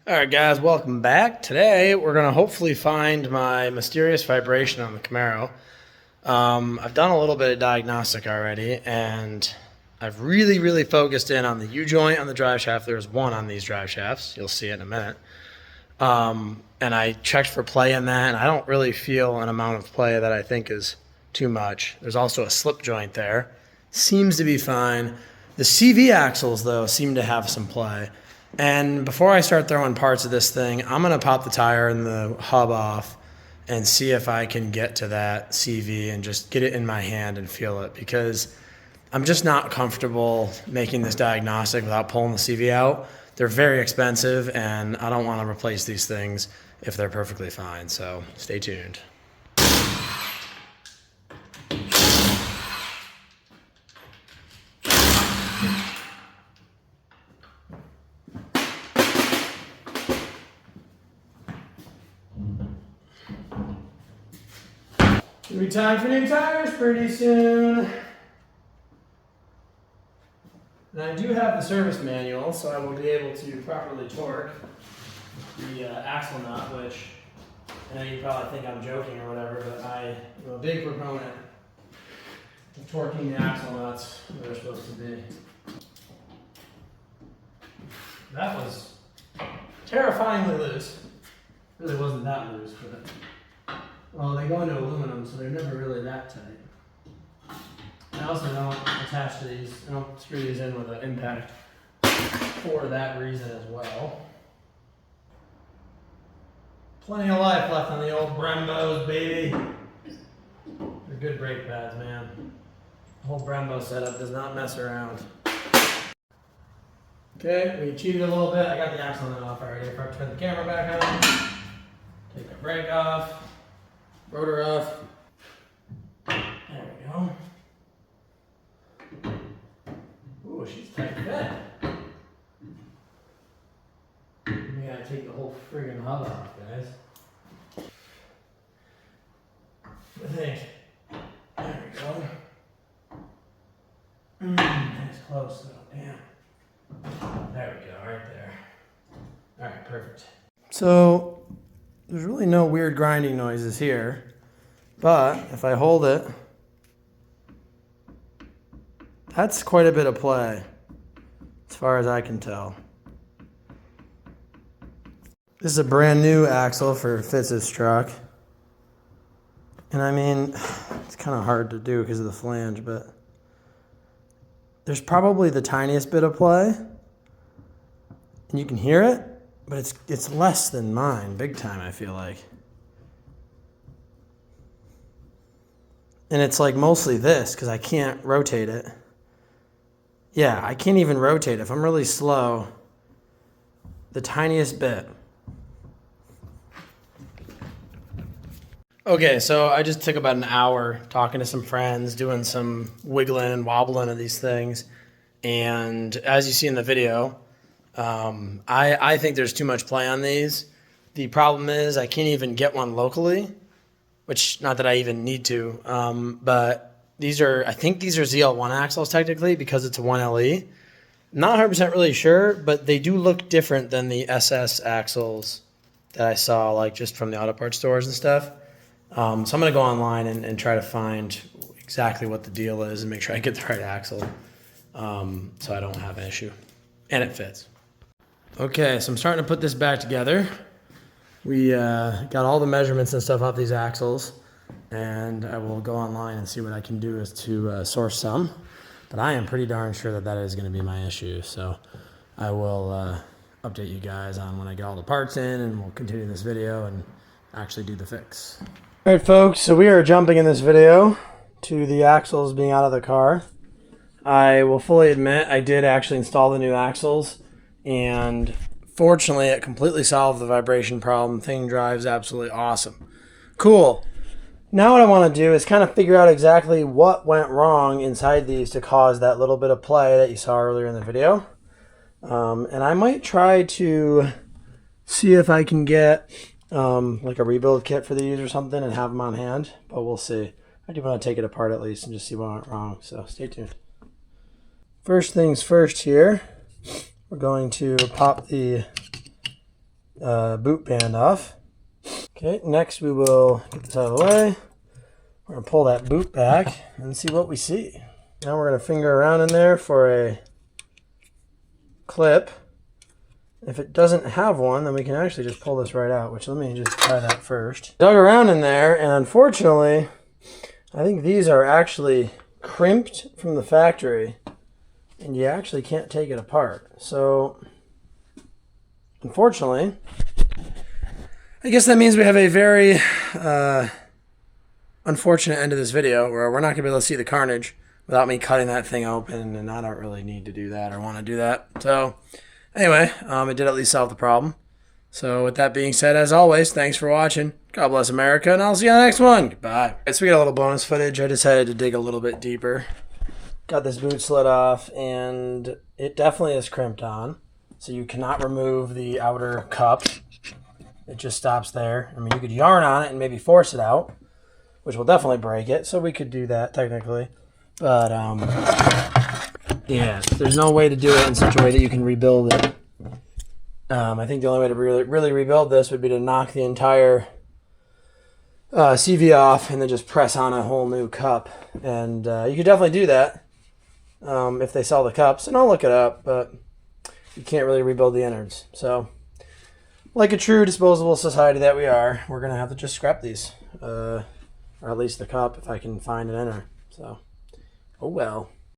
Alright guys, welcome back. Today we're going to hopefully find my mysterious vibration on the Camaro. I've done a little bit of diagnostic already, and I've really focused in on the U-joint on the drive shaft. There's one on these drive shafts. You'll see it in a minute. And I checked for play in that, and I don't really feel an amount of play that I think is too much. There's also a slip joint there. Seems to be fine. The CV axles, though, seem to have some play. And before I start throwing parts of this thing, I'm going to pop the tire and the hub off and see if I can get to that CV and just get it in my hand and feel it, because I'm just not comfortable making this diagnostic without pulling the CV out. They're very expensive, and I don't want to replace these things if they're perfectly fine. So stay tuned. It'll be time for new tires pretty soon. And I do have the service manual, so I will be able to properly torque the axle nut, which I know you probably think I'm joking or whatever, but I am a big proponent of torquing the axle nuts where they're supposed to be. That was terrifyingly loose. Really wasn't that loose, but well, they go into aluminum, so they're never really that tight. I also don't attach these, I don't screw these in with an impact for that reason as well. Plenty of life left on the old Brembos, baby. They're good brake pads, man. The whole Brembo setup does not mess around. Okay, we cheated a little bit. I got the axle nut off already. If I turn the camera back on, take the brake off. Rotor off. There we go. Ooh, she's tight fit. We gotta take the whole friggin' hub off, guys. I think. There we go. Nice close though, damn. There we go, right there. Alright, perfect. So there's really no weird grinding noises here, but if I hold it, that's quite a bit of play, as far as I can tell. This is a brand new axle for Fitz's truck. And I mean, it's kind of hard to do because of the flange, but there's probably the tiniest bit of play, and you can hear it. But it's less than mine, big time, I feel like. And it's like mostly this, because I can't rotate it. Yeah, I can't even rotate it. If I'm really slow, the tiniest bit. Okay, so I just took about an hour talking to some friends, doing some wiggling and wobbling of these things. And as you see in the video, I think there's too much play on these. The problem is I can't even get one locally, which not that I even need to. But I think these are ZL1 axles technically, because it's a 1LE. Not 100% really sure, but they do look different than the SS axles that I saw, like just from the auto parts stores and stuff. So I'm gonna go online and try to find exactly what the deal is and make sure I get the right axle, so I don't have an issue, and it fits. Okay, so I'm starting to put this back together. We got all the measurements and stuff off these axles, and I will go online and see what I can do to source some. But I am pretty darn sure that that is going to be my issue, so I will update you guys on when I get all the parts in, and we'll continue this video and actually do the fix. All right, folks, so we are jumping in this video to the axles being out of the car. I will fully admit I did actually install the new axles, and fortunately it completely solved the vibration problem. Thing drives absolutely awesome. Cool. Now what I want to do is kind of figure out exactly what went wrong inside these to cause that little bit of play that you saw earlier in the video. And I might try to see if I can get like a rebuild kit for these or something and have them on hand, but we'll see. I do want to take it apart at least and just see what went wrong, so stay tuned. First things first here, we're going to pop the boot band off. Okay, next we will get this out of the way. We're going to pull that boot back and see what we see. Now we're going to finger around in there for a clip. If it doesn't have one, then we can actually just pull this right out, which let me just try that first. Dug around in there, and unfortunately, I think these are actually crimped from the factory, and you actually can't take it apart. So, unfortunately, I guess that means we have a very unfortunate end of this video where we're not going to be able to see the carnage without me cutting that thing open, and I don't really need to do that or want to do that. So, anyway, it did at least solve the problem. So with that being said, as always, thanks for watching. God bless America, and I'll see you on the next one. Goodbye. Right, so we got a little bonus footage. I decided to dig a little bit deeper. Got this boot slid off, and it definitely is crimped on. So you cannot remove the outer cup. It just stops there. I mean, you could yarn on it and maybe force it out, which will definitely break it. So we could do that technically. But, yeah, there's no way to do it in such a way that you can rebuild it. I think the only way to really rebuild this would be to knock the entire CV off and then just press on a whole new cup. And you could definitely do that if they sell the cups. And I'll look it up, but you can't really rebuild the innards. So, like a true disposable society that we are, we're going to have to just scrap these. Or at least the cup if I can find an inner. So, oh well.